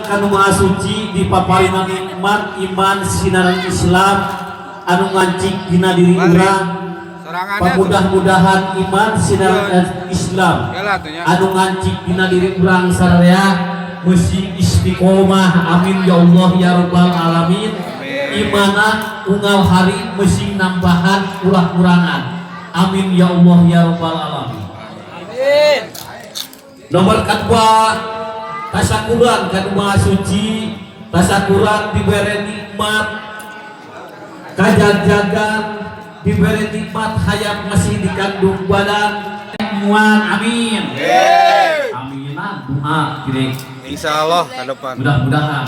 kanu maha suci dipaparina nikmat iman sinaran Islam anu ngancik dina diri urang. Mudah-mudahan iman sinaran Islam anu ngancik dina diri urang sararea mesti istiqomah. Amin ya Allah ya rabbal alamin. Imana unggal hari mesti nambahan ulah-urangan. Amin ya Allah ya rabbal alamin. Amin. Nomor kedua, tasakuran kanu maha suci, tasakuran diberi nikmat kajajagan, diberi nikmat hayat masih dikandung badan muan. Amin. Aminah doa kirek insyaallah ke depan. Mudah-mudahan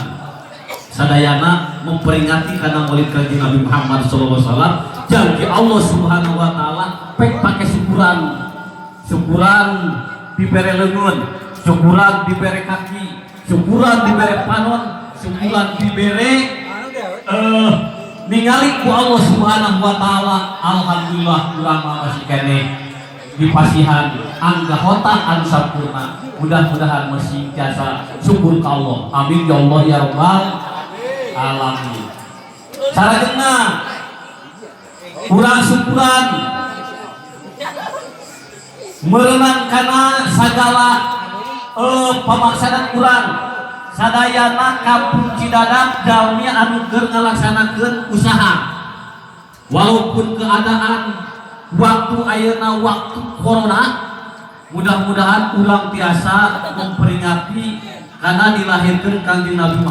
sadayana memperingati karena maulid kanjeng Nabi Muhammad sallallahu alaihi wasallam. Janji Allah Subhanahu wa taala pek pakai syukuran diberi lengan, syukuran diberi kaki, syukuran diberi panon, syukuran diberi ningali ku Allah Subhanahu wa taala. Alhamdulillah ulama masih kene dipasihan angga hotak anu sampurna. Mudah-mudahan masih jasa syukur ka Allah. Amin ya Allah ya rabbal alamin. Sarajengna urang syukuran merenang karena segala pamaksanan kurang sadayana kampung Cidadak jalmi anu keur ngalaksanakeun usaha walaupun keadaan waktu ayeuna waktu corona. Mudah-mudahan urang tiasa memperingati karena dilahirkan kanjeng Nabi